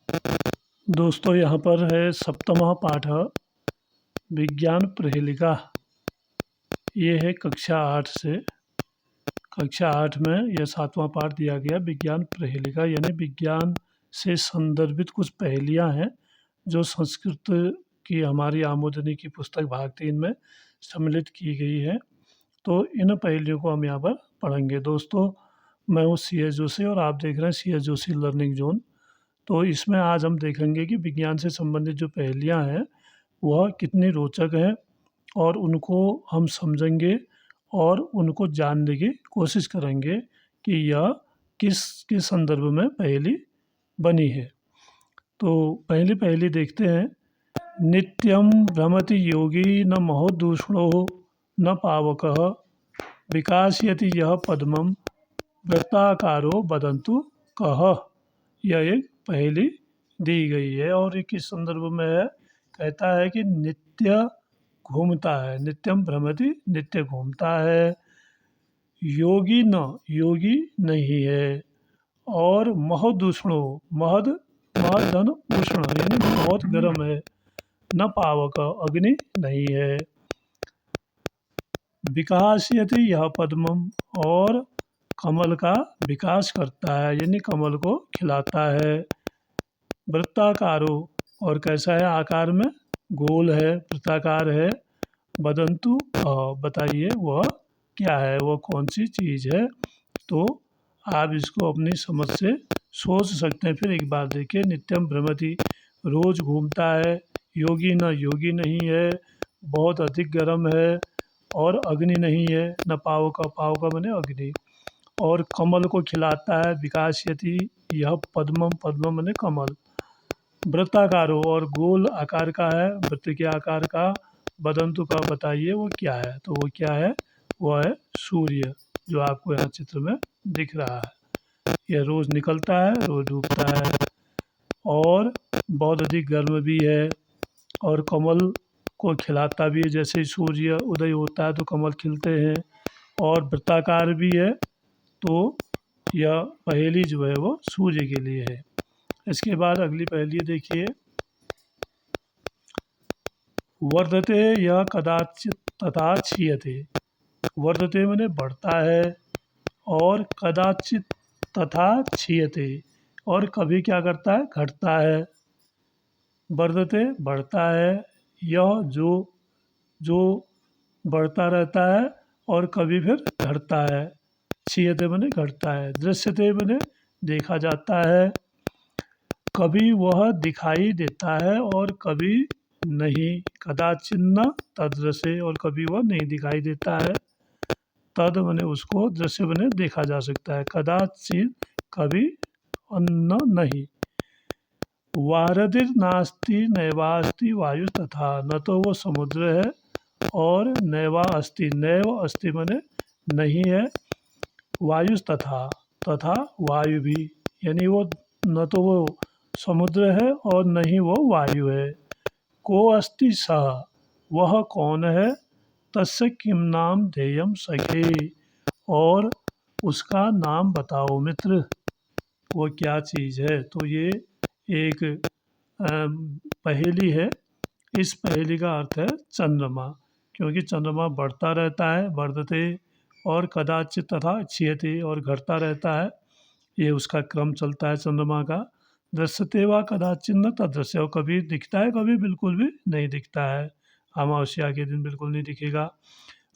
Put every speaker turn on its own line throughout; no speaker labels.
दोस्तों यहाँ पर है सप्तमः पाठ विज्ञान प्रहेलिका। ये है कक्षा 8 से। कक्षा 8 में यह 7वां पाठ दिया गया विज्ञान प्रहेलिका, यानी विज्ञान से संदर्भित कुछ पहेलियाँ हैं जो संस्कृत की हमारी आमोदनी की पुस्तक भाग 3 में सम्मिलित की गई है। तो इन पहेलियों को हम यहाँ पर पढ़ेंगे। दोस्तों मैं हूँ सी एस जोशी और आप देख रहे हैं C S Joshi learning zone. तो इसमें आज हम देखेंगे कि विज्ञान से संबंधित जो पहेलियाँ हैं वह कितनी रोचक हैं और उनको हम समझेंगे और उनको जानने की कोशिश करेंगे कि यह किस संदर्भ में पहेली बनी है। तो पहली पहेली देखते हैं। नित्यं भ्रमति योगी न महोदूषणो न पावकः विकासयति यः पद्मं वृत्ताकारो वदन्तु कः। यह एक पहेली दी गई है और ये किस संदर्भ में है। कहता है कि नित्य घूमता है, नित्यम भ्रमति नित्य घूमता है, योगी न योगी नहीं है, और महदूषणो महद महदन उष्ण यानी बहुत गर्म है, न पावक अग्नि नहीं है, विकासयति यह पद्मम और कमल का विकास करता है यानी कमल को खिलाता है, वृत्ताकारो और कैसा है आकार में, गोल है, वृत्ताकार है, वदंतु बताइए वह क्या है, वह कौन सी चीज़ है। तो आप इसको अपनी समझ से सोच सकते हैं। फिर एक बार देखिए, नित्यम भ्रमति रोज़ घूमता है, योगी न योगी नहीं है, बहुत अधिक गर्म है, और अग्नि नहीं है, न पाव का बने अग्नि, और कमल को खिलाता है, विकासयति यह पद्मम पद्म बने कमल, वृत्ताकारो और गोल आकार का है, वृत्त के आकार का, वदंतु का बताइए वो क्या है। तो वो क्या है, वो है सूर्य, जो आपको यहाँ चित्र में दिख रहा है। यह रोज़ निकलता है, रोज़ डूबता है, और बहुत अधिक गर्म भी है, और कमल को खिलाता भी है। जैसे ही सूर्य उदय होता है तो कमल खिलते हैं, और वृत्ताकार भी है। तो यह पहेली जो है वो सूर्य के लिए है। इसके बाद अगली पहेली देखिए। वर्धते यह कदाचित तथा क्षीयते। वर्धते माने बढ़ता है, और कदाचित तथा क्षीयते और कभी क्या करता है, घटता है। वर्धते बढ़ता है, यह जो बढ़ता रहता है, और कभी फिर घटता है। क्षीयते माने घटता है। दृश्यते माने देखा जाता है। कभी वह दिखाई देता है और कभी नहीं। कदाचिन्न तदृश्य, और कभी वह नहीं दिखाई देता है। तद बने उसको, दृश्य बने देखा जा सकता है। कदाचित कभी, अन्न नहीं। वारधिर नास्ति नैवास्ति वायु तथा, न तो वो समुद्र है और नैवा अस्ति, नैव अस्ति बने नहीं है, वायु तथा तथा वायु भी, यानी वो न तो वो समुद्र है और न ही वो वायु है। को अस्ति सः, वह कौन है, तस्य किम नाम ध्येयम सखे, और उसका नाम बताओ मित्र, वो क्या चीज़ है। तो ये एक पहेली है। इस पहेली का अर्थ है चंद्रमा, क्योंकि चंद्रमा बढ़ता रहता है, वर्धते, और कदाचित तथा क्षीयते और घटता रहता है। ये उसका क्रम चलता है चंद्रमा का। दृश्यते व कदाचित न तदृश्य, और कभी दिखता है कभी बिल्कुल भी नहीं दिखता है। अमावस्या के दिन बिल्कुल नहीं दिखेगा।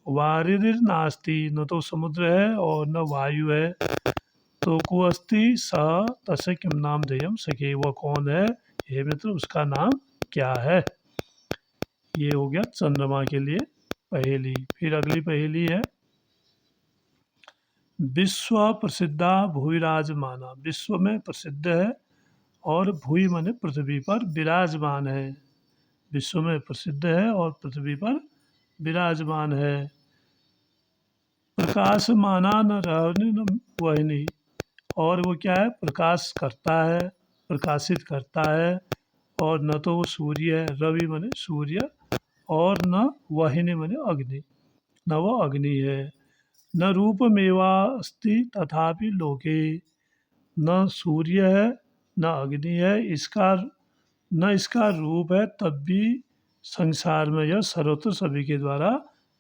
वारिदिर नास्ति, न तो समुद्र है और न वायु है। तो कुअस्ति स तस्य किम नाम ध्येयम सखे, वह कौन है हे मित्र, उसका नाम क्या है। ये हो गया चंद्रमा के लिए पहेली। फिर अगली पहेली है। विश्व प्रसिद्धा भूविराजमाना, विश्व में प्रसिद्ध है और भूइ माने पृथ्वी पर विराजमान है। विश्व में प्रसिद्ध है और पृथ्वी पर विराजमान है। प्रकाशमाना न रहनि न वहनि, और वो क्या है, प्रकाश करता है, प्रकाशित करता है, और न तो वो सूर्य है, रवि माने सूर्य, और न वहिनी माने अग्नि, न वो अग्नि है। न रूपमेवा अस्ति तथापि लोके, न सूर्य है न अग्नि है, न इसका रूप है, तब भी संसार में यह सर्वत्र सभी के द्वारा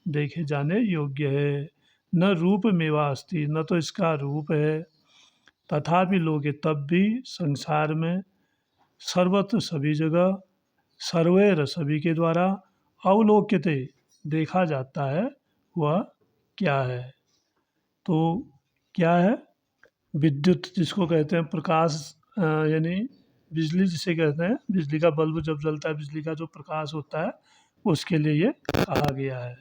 देखे जाने योग्य है। न रूप मेवास्ति, न तो इसका रूप है, तथापि लोके, तब भी संसार में सर्वत्र सभी जगह, सर्वैर सभी के द्वारा, अवलोक्यते देखा जाता है। वह क्या है? तो क्या है? विद्युत, जिसको कहते हैं प्रकाश, यानी बिजली जिसे कहते हैं, बिजली का बल्ब जब जलता है, बिजली का जो प्रकाश होता है, उसके लिए ये कहा गया है।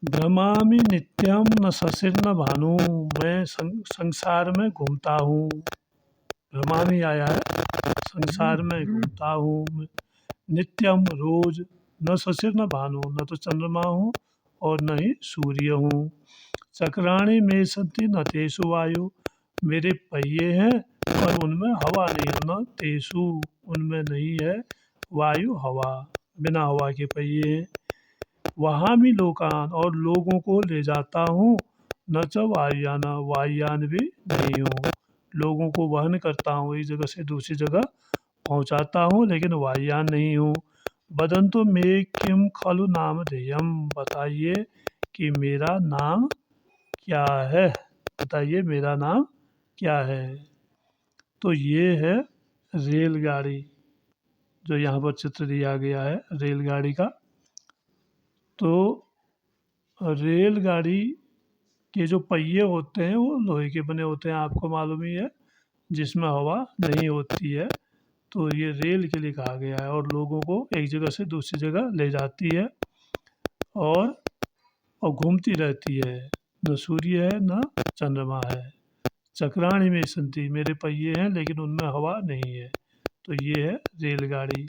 भ्रमामि नित्यम न शशिर न भानु, मैं संसार में घूमता हूँ। भ्रमामि आया है, संसार में घूमता हूँ नित्यम रोज, न शशिर न भानु, न तो चंद्रमा हूँ और न ही सूर्य हूँ। चक्राणि में सन्ति न तेषु वायु, मेरे पहिए हैं पर उनमें हवा नहीं, न तेषु उनमें नहीं है वायु हवा, बिना हवा के पहिए हैं। वहाँ भी लोकान, और लोगों को ले जाता हूँ, न च वायुयान, वायुयान भी नहीं हूँ, लोगों को वहन करता हूँ, एक जगह से दूसरी जगह पहुँचाता हूँ, लेकिन वायुयान नहीं हूँ। वदन्तु मे किम खलु नामधेयम, बताइए कि मेरा नाम क्या है, बताइए मेरा नाम क्या है। तो ये है रेलगाड़ी, जो यहाँ पर चित्र दिया गया है रेलगाड़ी का। तो रेलगाड़ी के जो पहिए होते हैं वो लोहे के बने होते हैं, आपको मालूम ही है, जिसमें हवा नहीं होती है। तो ये रेल के लिए कहा गया है, और लोगों को एक जगह से दूसरी जगह ले जाती है और घूमती रहती है। न सूर्य है न चंद्रमा है। चक्राणी में संति, मेरे पहिए हैं लेकिन उनमें हवा नहीं है। तो ये है रेलगाड़ी।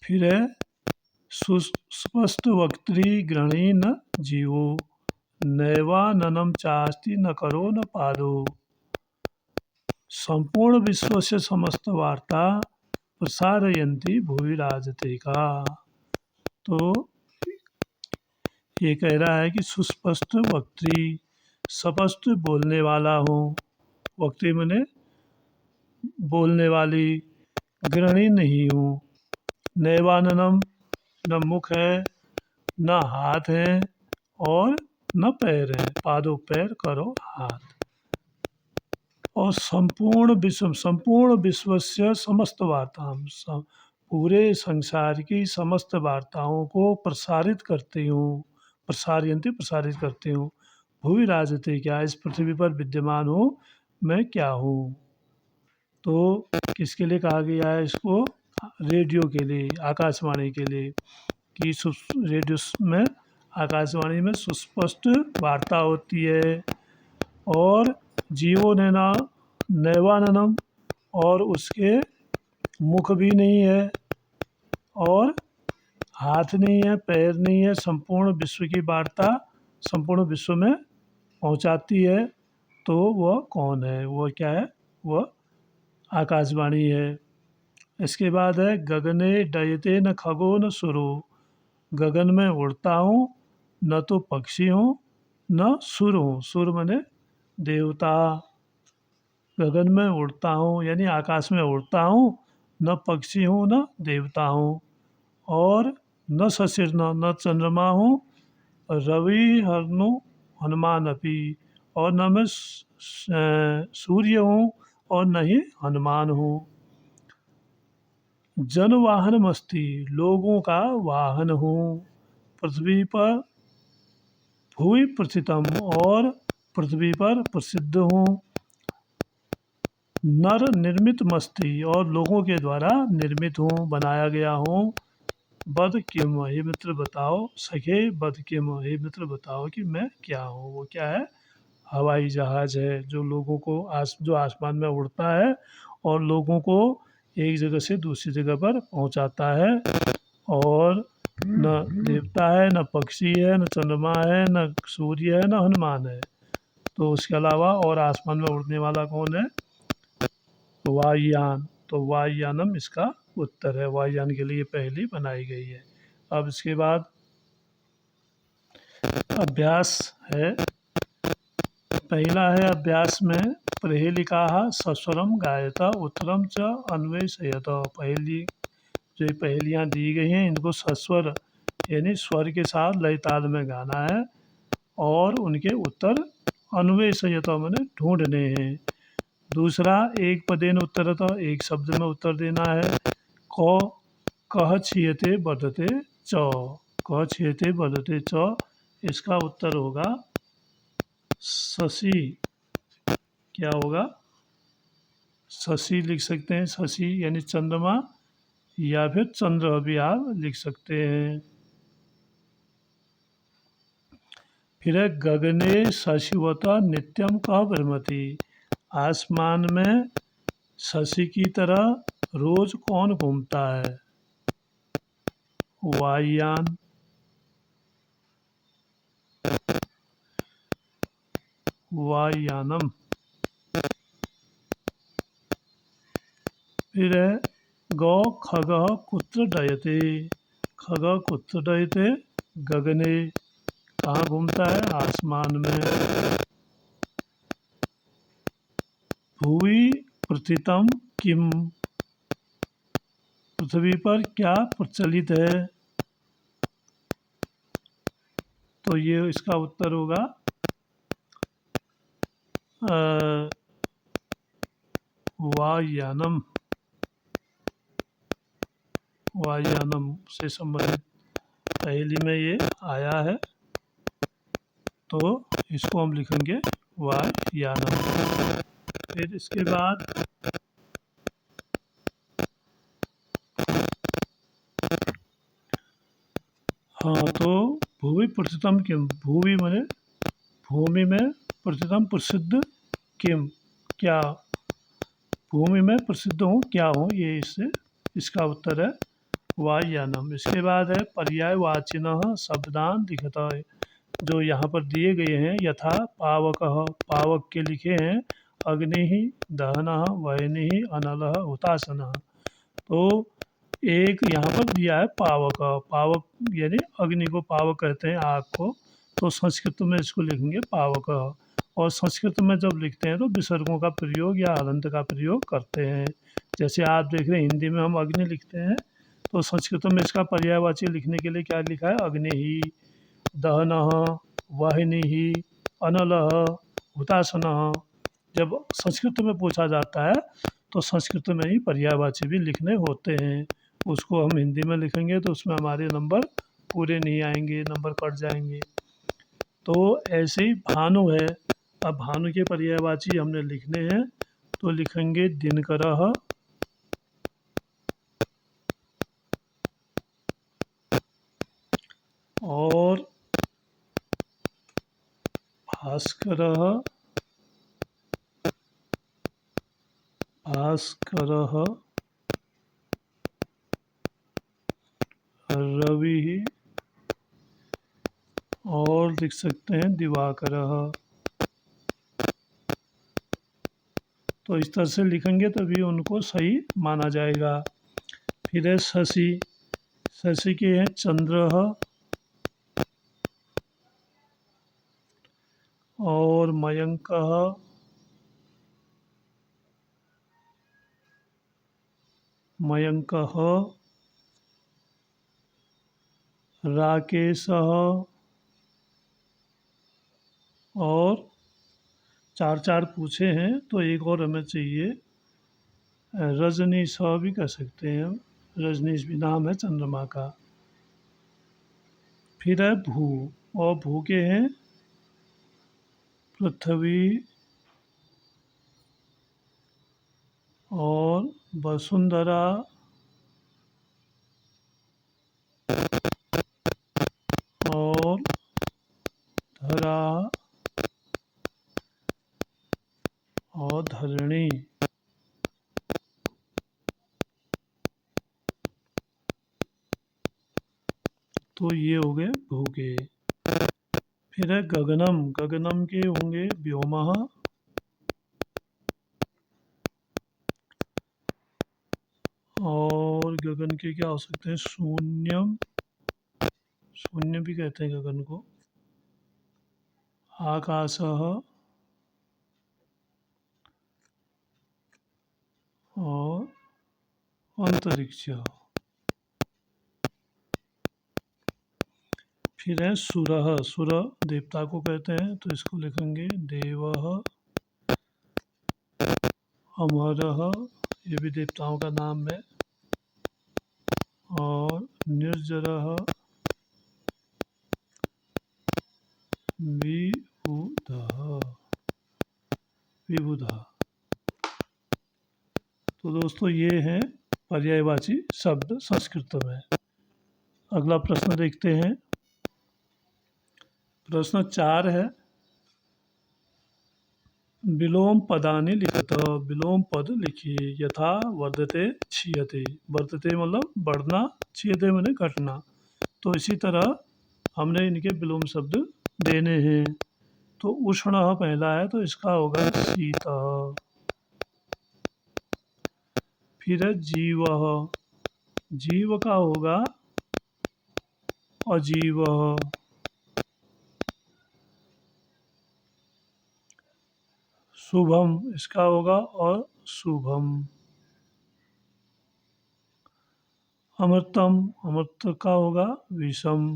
फिर है सुस्पष्ट वक्त्री ग्रहणी न जीवो, नैवाननम चास्ति न करो न पादो, संपूर्ण विश्व से समस्त वार्ता प्रसारयन्ति भुवि राजते का। तो ये कह रहा है कि सुस्पष्ट वक्त्री, स्पष्ट बोलने वाला हूँ, वक्त्री मने बोलने वाली, ग्रहणी नहीं हूँ, नैवाननम, न मुख है न हाथ है और न पैर है, पादों पैर करो हाथ, और संपूर्ण विश्व से समस्त वार्ता, पूरे संसार की समस्त वार्ताओं को प्रसारित करती हूँ, प्रसारित करती हूँ। भूवि राजते, क्या इस पृथ्वी पर विद्यमान हूँ, मैं क्या हूँ। तो किसके लिए कहा गया है इसको? रेडियो के लिए, आकाशवाणी के लिए, कि रेडियो में, आकाशवाणी में सुस्पष्ट वार्ता होती है, और जीवो नैना नैवाननम, और उसके मुख भी नहीं है और हाथ नहीं है, पैर नहीं है, संपूर्ण विश्व की वार्ता संपूर्ण विश्व में पहुंचाती है। तो वह कौन है, वह क्या है? वह आकाशवाणी है। इसके बाद है गगने डयते न खगो न सुरो, गगन में उड़ता हूँ, न तो पक्षी हूँ न सुर हूँ, सुर मने देवता। गगन में उड़ता हूँ यानी आकाश में उड़ता हूँ, न पक्षी हूँ न देवता हूँ, और न शशिर न चंद्रमा हूँ, रवि हरनु हनुमान अपी, और न मैं सूर्य हूँ और न ही हनुमान हूँ। जन वाहन मस्ती, लोगों का वाहन हूँ, पृथ्वी पर भूमि प्रथितम, और पृथ्वी पर प्रसिद्ध हूँ। नर निर्मित मस्ती, और लोगों के द्वारा निर्मित हूँ, बनाया गया हूँ। बद किम, हे मित्र बताओ, सखे बद किम, हे मित्र बताओ कि मैं क्या हूँ। वो क्या है? हवाई जहाज है, जो लोगों को जो आसमान में उड़ता है और लोगों को एक जगह से दूसरी जगह पर पहुंचाता है। और न देवता है, न पक्षी है, न चंद्रमा है, न सूर्य है, न हनुमान है। तो उसके अलावा और आसमान में उड़ने वाला कौन है? वायुयान। तो वायुयानम इसका उत्तर है, वायुयान के लिए पहली बनाई गई है। अब इसके बाद अभ्यास है। पहला है अभ्यास में प्रहेलिकाः सस्वरम गायता उत्तरम च अन्वेषयत। पहली जो ये पहेलियाँ दी गई हैं इनको सस्वर यानी स्वर के साथ लय ताल में गाना है और उनके उत्तर अन्वेषयत मैंने ढूंढने हैं। दूसरा एक पदेन उत्तरत, एक शब्द में उत्तर देना है। क कह छियते बदते च, कह छियते बदते च, इसका उत्तर होगा शशि। क्या होगा? शशि लिख सकते हैं, शशि यानी चंद्रमा, या फिर चंद्र भी आप लिख सकते हैं। फिर है गगने शशिवत नित्यम कह भ्रमति। आसमान में शशि की तरह रोज कौन घूमता है? वायुयान। वायुयानम। फिर है गौ खगः कुत्र डयते। खग कुत्र डयते? गगने। कहाँ घूमता है? आसमान में। भुवि प्रथितम किम। पृथ्वी पर क्या प्रचलित है? तो ये इसका उत्तर होगा वायुयानम। वायुयानम से संबंधित पहेली में ये आया है, तो इसको हम लिखेंगे वायुयानम। फिर इसके बाद हाँ, तो भूमि प्रथितम किम। भूमि माने भूमि में, प्रथितम प्रसिद्ध, किम क्या, भूमि में प्रसिद्ध हूँ, क्या हूँ, ये इससे इसका उत्तर है वायुयानम। इसके बाद है पर्यायवाचिनः शब्दान लिखता है। जो यहाँ पर दिए गए हैं यथा पावकः, पावक के लिखे हैं अग्नि दहनः वह्निः अनलः हुताशनः। तो एक यहाँ पर दिया है पावक। पावक यानी अग्नि को पावक कहते हैं, आग को, तो संस्कृत में इसको लिखेंगे पावक। और संस्कृत में जब लिखते हैं तो विसर्गों का प्रयोग या हलंत का प्रयोग करते हैं। जैसे आप देख रहे हैं हिंदी में हम अग्नि लिखते हैं, तो संस्कृत में इसका पर्यायवाची लिखने के लिए क्या लिखा है? अग्नि ही, दहनः, वाहिनी, अनलः, हुताशनः। जब संस्कृत में पूछा जाता है तो संस्कृत में ही पर्यायवाची भी लिखने होते हैं। उसको हम हिंदी में लिखेंगे तो उसमें हमारे नंबर पूरे नहीं आएंगे, नंबर कट जाएंगे। तो ऐसे ही भानु है। अब भानु के पर्यायवाची हमने लिखने हैं, तो लिखेंगे दिनकरः, और भास्करः, भास्करः, रवि, और लिख सकते हैं दिवाकरः। तो इस तरह से लिखेंगे तभी उनको सही माना जाएगा। फिर है शशि। शशि के हैं चंद्रः और मयंकः, मयंकः, राकेशः, और चार चार पूछे हैं तो एक और हमें चाहिए, रजनीश भी कह सकते हैं, रजनीश भी नाम है चंद्रमा का। फिर है भू, और भू के हैं पृथ्वी और वसुंधरा और धरा और धरणी। तो ये हो गए भू के। फिर है गगनम। गगनम के होंगे व्योमः और गगन के क्या हो सकते हैं? शून्यम, शून्य भी कहते हैं गगन को। आकाशः अंतरिक्ष। फिर है सुरः, सुर देवता को कहते हैं, तो इसको लिखेंगे देवः। अमरः, ये भी देवताओं का नाम है। और निर्जरः, विबुधः, विबुधः। तो दोस्तों ये हैं पर्यायवाची शब्द संस्कृत में। अगला प्रश्न देखते हैं। प्रश्न 4 है, विलोम पदानि लिखत। विलोम पद लिखिए। यथा वर्धते क्षीयते। वर्धते मतलब बढ़ना, क्षीयते मतलब घटना। तो इसी तरह हमने इनके विलोम शब्द देने हैं। तो उष्ण पहला है, तो इसका होगा शीत। फिर है जीव, जीव का होगा अजीव। शुभम, इसका होगा अशुभम। अमृतम, अमृत का होगा विषम।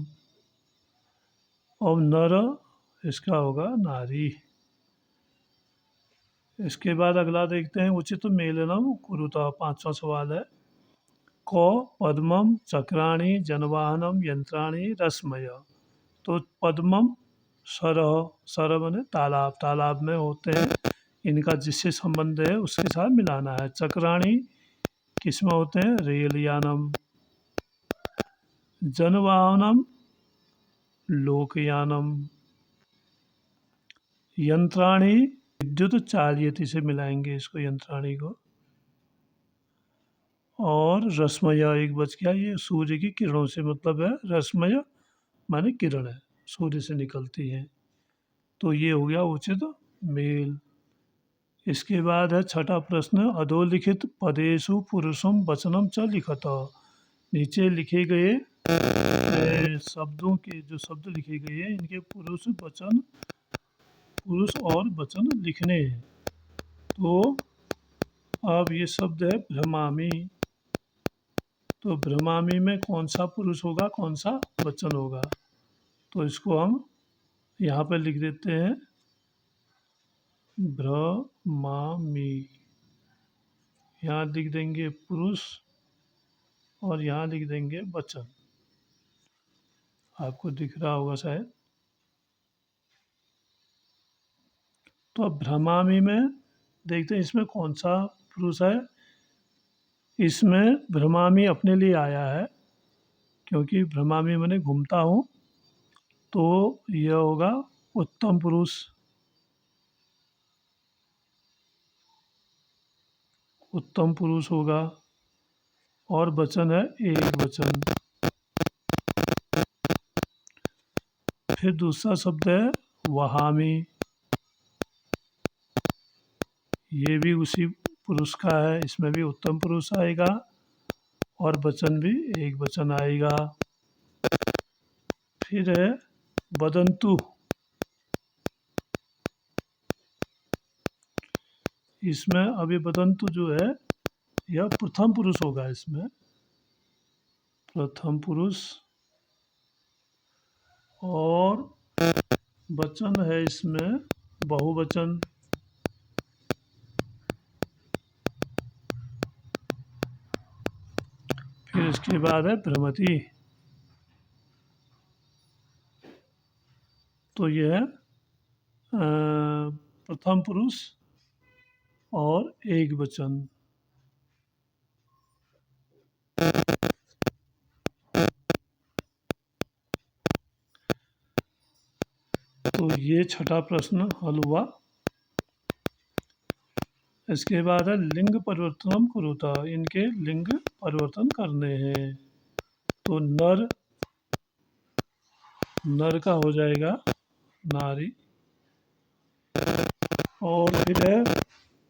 और नर, इसका होगा नारी। इसके बाद अगला देखते हैं, उचित मेलनम कुरुता। 5वां सवाल है, क पद्मम चक्राणि जनवाहनम यंत्राणि रश्मय। तो पद्मम सरह, सरह माने तालाब, तालाब में होते हैं, इनका जिससे संबंध है उसके साथ मिलाना है। चक्राणी किसमें होते हैं, रेल यानम। जनवाहनम लोकयानम। यंत्राणी विद्युत चालयति से मिलाएंगे इसको, यंत्राणी को। और रश्मय एक बच गया, ये सूर्य की किरणों से मतलब है। रश्मय माने किरण है, सूर्य से निकलती हैं। तो ये हो गया उचित मेल। इसके बाद है छठा प्रश्न, अधोलिखित पदेषु पुरुषम वचनम च लिखत। नीचे लिखे गए शब्दों के, जो शब्द लिखे गए हैं, इनके पुरुष वचन, पुरुष और वचन लिखने हैं। तो अब ये शब्द है भ्रमामि। तो भ्रमामि में कौन सा पुरुष होगा, कौन सा वचन होगा, तो इसको हम यहाँ पर लिख देते हैं भ्रमामि। यहाँ लिख देंगे पुरुष और यहाँ लिख देंगे वचन। आपको दिख रहा होगा शायद। तो अब भ्रमामि में देखते हैं इसमें कौन सा पुरुष है। इसमें भ्रमामि अपने लिए आया है, क्योंकि भ्रमामि मैंने घूमता हूँ, तो यह होगा उत्तम पुरुष। उत्तम पुरुष होगा। और वचन है एक वचन। फिर दूसरा शब्द है वहामि। ये भी उसी पुरुष का है, इसमें भी उत्तम पुरुष आएगा और वचन भी एक वचन आएगा। फिर है वदंतु। इसमें अभी वदंतु जो है यह प्रथम पुरुष होगा। इसमें प्रथम पुरुष। और वचन है इसमें बहुवचन। फिर इसके बाद है भ्रमति। तो यह है प्रथम पुरुष और एक वचन। तो ये छठा प्रश्न हल हुआ। इसके बाद है लिंग परिवर्तनम कुरुता। इनके लिंग परिवर्तन करने हैं। तो नर, नर का हो जाएगा नारी। और फिर है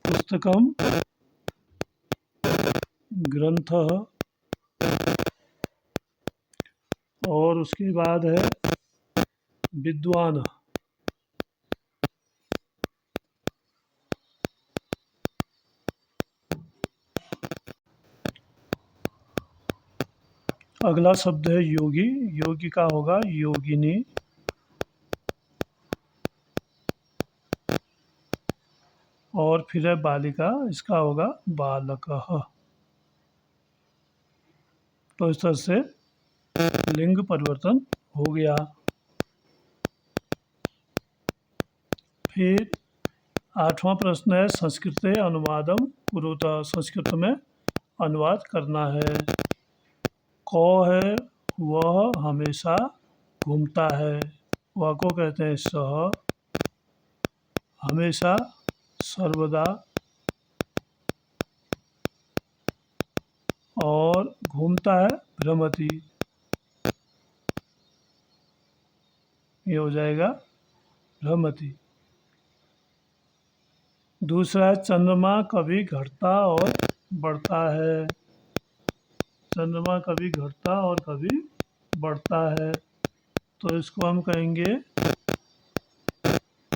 पुस्तकम ग्रंथः। और उसके बाद है विद्वान। अगला शब्द है योगी। योगी का होगा योगिनी। और फिर है बालिका, इसका होगा बालकः। तो इस तरह से लिंग परिवर्तन हो गया। फिर 8वां प्रश्न है संस्कृते अनुवादम कुरुतः। संस्कृत में अनुवाद करना है। कौ है वह हमेशा घूमता है। वह को कहते हैं सह। हमेशा सर्वदा। और घूमता है भ्रमति। ये हो जाएगा भ्रमति। दूसरा है चंद्रमा कभी घटता और बढ़ता है। चंद्रमा कभी घटता और कभी बढ़ता है। तो इसको हम कहेंगे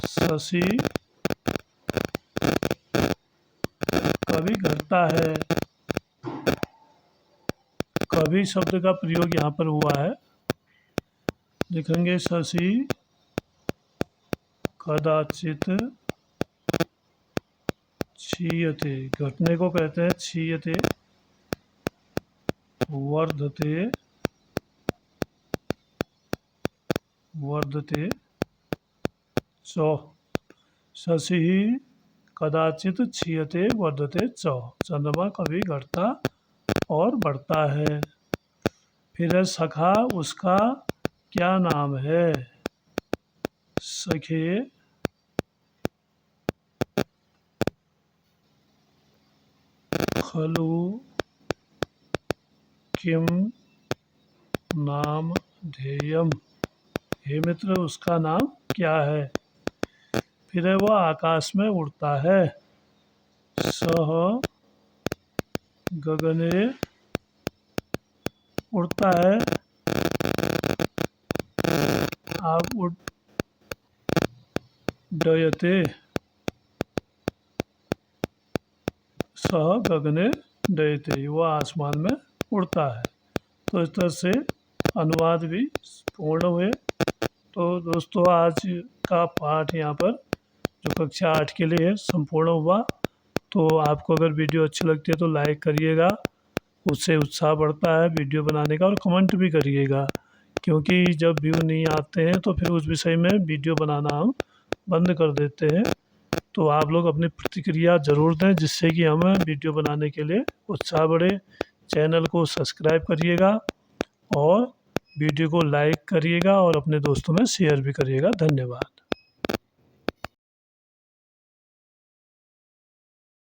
शशि कभी घटता है। कभी शब्द का प्रयोग यहाँ पर हुआ है। लिखेंगे शशि कदाचित क्षीयते। घटने को कहते हैं क्षीयते। वर्धते वर्धते च। शशि कदाचित क्षीयते वर्धते च। चंद्रमा कभी घटता और बढ़ता है। फिर है सखा, उसका क्या नाम है। सखे खलु किम नाम ध्येयम। हे मित्र, उसका नाम क्या है। फिर है वह आकाश में उड़ता है। सह गगने उड़ता है। आप उड्डयते। सह गगने डयते। वह आसमान में उड़ता है। तो इस तरह से अनुवाद भी पूर्ण हुए। तो दोस्तों आज का पाठ यहाँ पर जो कक्षा 8 के लिए संपूर्ण हुआ। तो आपको अगर वीडियो अच्छी लगती है तो लाइक करिएगा, उससे उत्साह बढ़ता है वीडियो बनाने का। और कमेंट भी करिएगा, क्योंकि जब व्यू नहीं आते हैं तो फिर उस विषय में वीडियो बनाना हम बंद कर देते हैं। तो आप लोग अपनी प्रतिक्रिया ज़रूर दें, जिससे कि हमें वीडियो बनाने के लिए उत्साह बढ़े। चैनल को सब्सक्राइब करिएगा और वीडियो को लाइक करिएगा और अपने दोस्तों में शेयर भी करिएगा। धन्यवाद।